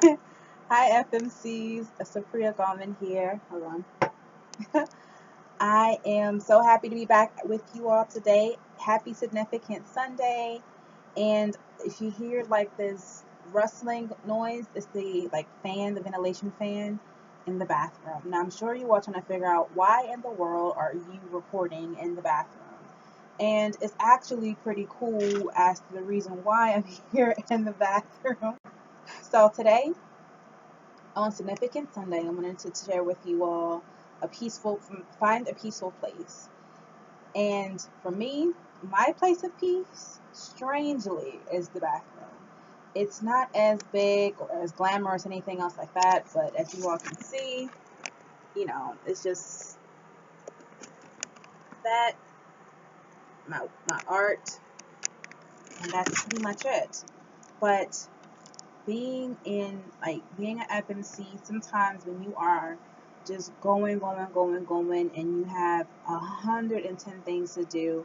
Hi, FMCs. Supriya Garman here. Hold on. I am so happy to be back with you all today. Happy Significant Sunday. And if you hear like this rustling noise, it's the fan, the ventilation fan in the bathroom. Now I'm sure you all trying to figure out why in the world are you recording in the bathroom. And it's actually pretty cool as to the reason why I'm here in the bathroom. So today on Significant Sunday, I wanted to share with you all find a peaceful place. And for me, my place of peace, strangely, is the bathroom. It's not as big or as glamorous, anything else like that, but as you all can see, it's just that, my art, and that's pretty much it. But being an FMC, sometimes when you are just going, and you have 110 things to do,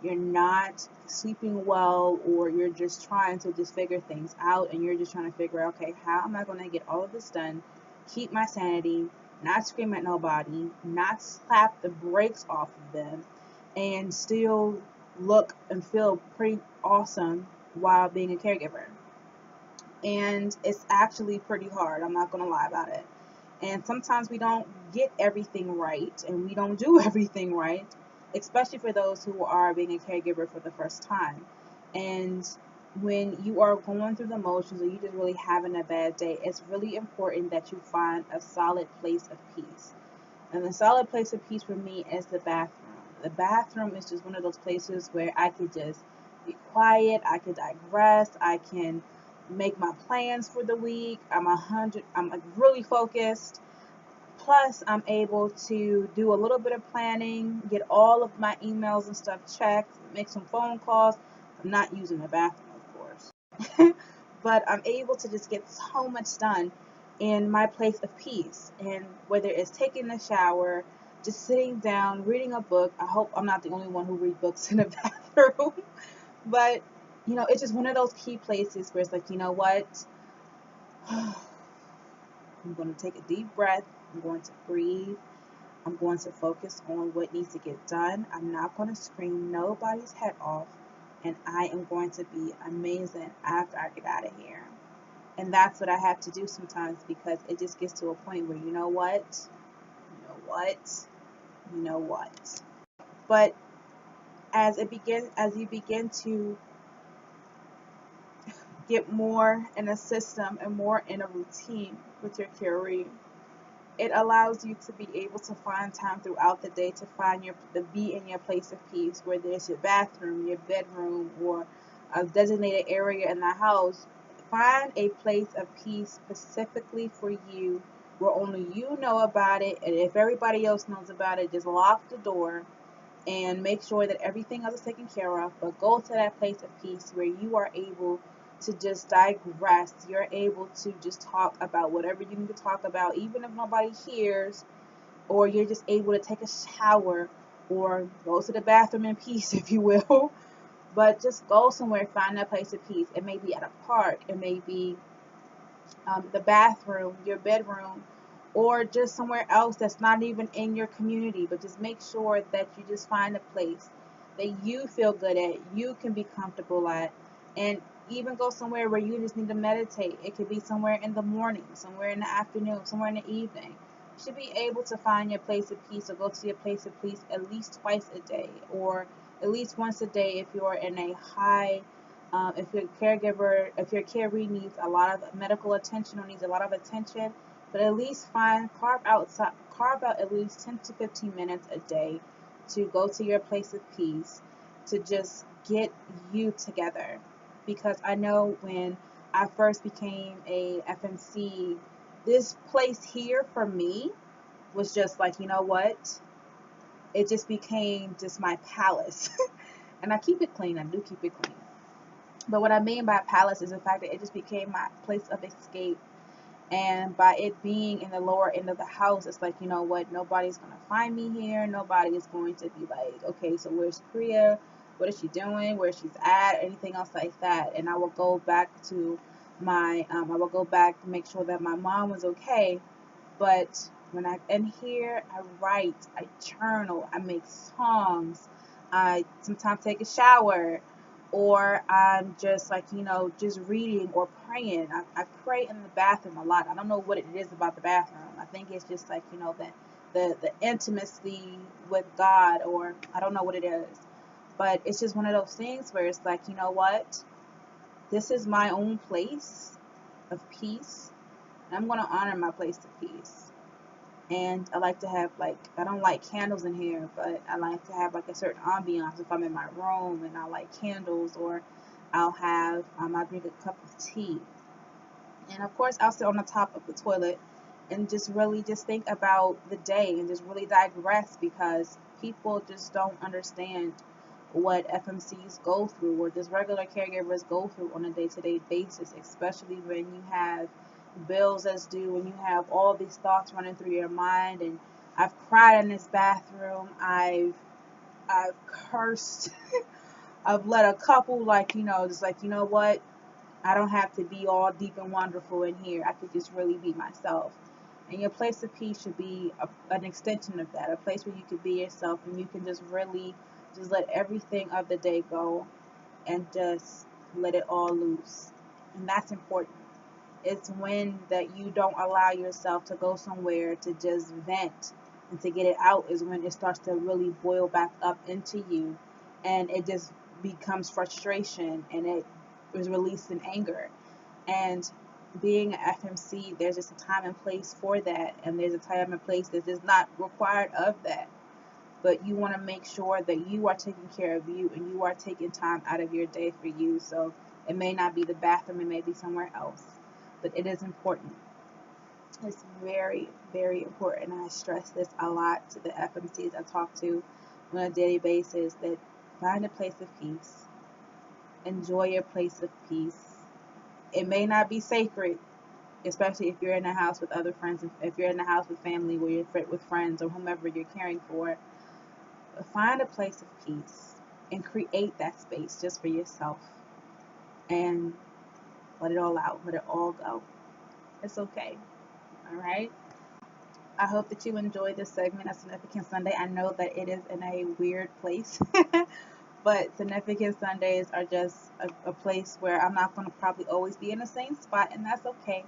you're not sleeping well, or you're just trying to just figure things out, and you're just trying to figure out, okay, how am I going to get all of this done, keep my sanity, not scream at nobody, not slap the brakes off of them, and still look and feel pretty awesome while being a caregiver. And it's actually pretty hard. I'm not going to lie about it. And sometimes we don't get everything right, and we don't do everything right, especially for those who are being a caregiver for the first time. And when you are going through the motions, or you just really having a bad day, it's really important that you find a solid place of peace. And the solid place of peace for me is the bathroom. The bathroom is just one of those places where I could just be quiet, I could digress, I can make my plans for the week. I'm like really focused. Plus, I'm able to do a little bit of planning, get all of my emails and stuff checked, make some phone calls. I'm not using the bathroom, of course. But I'm able to just get so much done in my place of peace. And whether it's taking a shower, just sitting down, reading a book. I hope I'm not the only one who reads books in the bathroom. But, it's just one of those key places where it's like, you know what? I'm going to take a deep breath. I'm going to breathe. I'm going to focus on what needs to get done. I'm not going to scream nobody's head off. And I am going to be amazing after I get out of here. And that's what I have to do sometimes, because it just gets to a point where, you know what? You know what? You know what? But as you begin to get more in a system and more in a routine with your career, it allows you to be able to find time throughout the day to be in your place of peace, whether it's your bathroom, your bedroom, or a designated area in the house. Find a place of peace specifically for you, where only you know about it, and if everybody else knows about it, just lock the door and make sure that everything else is taken care of. But go to that place of peace where you are able to just digress. You're able to just talk about whatever you need to talk about, even if nobody hears, or you're just able to take a shower or go to the bathroom in peace, if you will. But just go somewhere, find that place of peace. It may be at a park, it may be the bathroom, your bedroom, or just somewhere else that's not even in your community. But just make sure that you just find a place that you feel good at, you can be comfortable at, and even go somewhere where you just need to meditate. It could be somewhere in the morning, somewhere in the afternoon, somewhere in the evening. You should be able to find your place of peace, or go to your place of peace at least twice a day, or at least once a day if you're in a high if your caregiver, if your caree needs a lot of medical attention or needs a lot of attention, but at least carve out at least 10 to 15 minutes a day to go to your place of peace, to just get you together. Because I know when I first became a FMC, this place here for me was just like, you know what? It just became just my palace. And I keep it clean. I do keep it clean. But what I mean by palace is the fact that it just became my place of escape. And by it being in the lower end of the house, it's like, you know what, nobody's going to find me here. Nobody is going to be like, okay, so where's Priya? What is she doing? Where she's at? Anything else like that. And I will go back to I would go back to make sure that my mom was okay. But when I in here, I write, I journal, I make songs, I sometimes take a shower, or I'm just like, just reading or praying. I pray in the bathroom a lot. I don't know what it is about the bathroom. I think it's just like, the intimacy with God, or I don't know what it is. But it's just one of those things where it's like, you know what? This is my own place of peace. And I'm going to honor my place of peace. And I like to have, like, I don't like candles in here, but I like to have like a certain ambiance if I'm in my room, and I like candles, or I'll drink a cup of tea. And of course, I'll sit on the top of the toilet and just really just think about the day and just really digress, because people just don't understand what FMCs go through, or just regular caregivers go through on a day-to-day basis, especially when you have bills as due and you have all these thoughts running through your mind. And I've cried in this bathroom. I've cursed. I've let a couple, like, just like, you know what? I don't have to be all deep and wonderful in here. I could just really be myself. And your place of peace should be an extension of that, a place where you can be yourself and you can just really just let everything of the day go and just let it all loose. And that's important. It's when that you don't allow yourself to go somewhere to just vent and to get it out is when it starts to really boil back up into you, and it just becomes frustration, and it is released in anger. And being an FMC, there's just a time and place for that, and there's a time and place that is not required of that. But you want to make sure that you are taking care of you and you are taking time out of your day for you. So it may not be the bathroom, it may be somewhere else, but it is important. It's very, very important. And I stress this a lot to the FMCs I talk to on a daily basis, that find a place of peace. Enjoy your place of peace. It may not be sacred, especially if you're in a house with other friends, if you're in a house with family, where you're with friends or whomever you're caring for. But find a place of peace and create that space just for yourself, and let it all out, let it all go. It's okay. All right. I hope that you enjoyed this segment of Significant Sunday. I know that it is in a weird place, but Significant Sundays are just a place where I'm not going to probably always be in the same spot, and that's okay.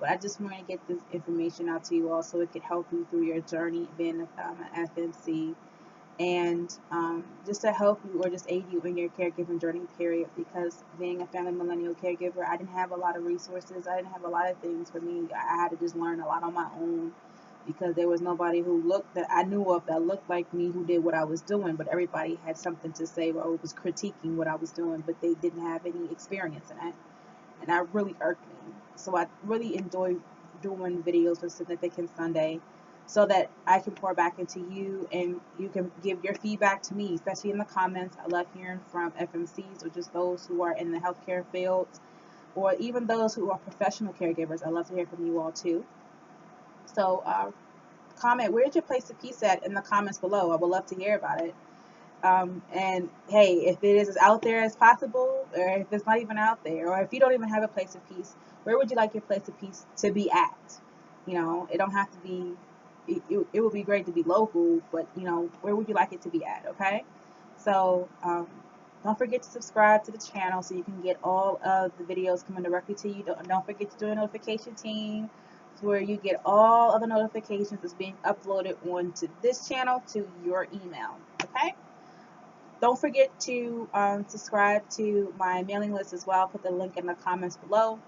But I just want to get this information out to you all so it could help you through your journey being an FMC, and just to help you or just aid you in your caregiving journey period. Because being a family millennial caregiver, I didn't have a lot of resources. I didn't have a lot of things for me. I had to just learn a lot on my own, because there was nobody who looked that I knew of that looked like me who did what I was doing, but everybody had something to say or was critiquing what I was doing, but they didn't have any experience in it. And that really irked me. So I really enjoy doing videos with Significant Sunday, so that I can pour back into you and you can give your feedback to me, especially in the comments. I love hearing from FMCs or just those who are in the healthcare fields, or even those who are professional caregivers. I love to hear from you all too. So comment, where's your place of peace at, in the comments below. I would love to hear about it. And hey, if it is as out there as possible, or if it's not even out there, or if you don't even have a place of peace, where would you like your place of peace to be at? It don't have to be, it would be great to be local, but where would you like it to be at? Okay. So don't forget to subscribe to the channel so you can get all of the videos coming directly to you. Don't forget to do a notification team, where you get all of the notifications that's being uploaded onto this channel to your email. Okay. Don't forget to subscribe to my mailing list as well. I'll put the link in the comments below.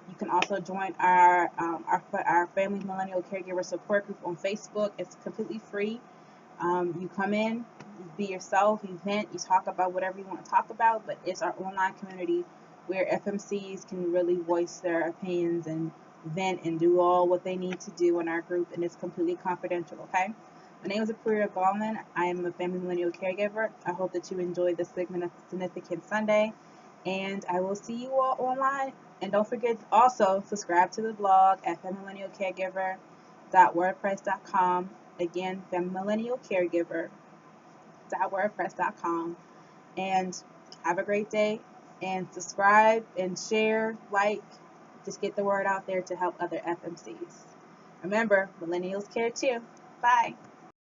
You can also join our Family Millennial Caregiver Support Group on Facebook. It's completely free. You come in, you be yourself, you vent, you talk about whatever you want to talk about, but it's our online community where FMCs can really voice their opinions and vent and do all what they need to do in our group, and it's completely confidential, okay? My name is Apuria Gallman. I am a Family Millennial Caregiver. I hope that you enjoyed this segment of Significant Sunday, and I will see you all online. And don't forget to also subscribe to the blog at familymillennialcaregiver.wordpress.com. Again, familymillennialcaregiver.wordpress.com. And have a great day, and subscribe and share, like, Just get the word out there to help other FMCs. Remember, millennials care too. Bye.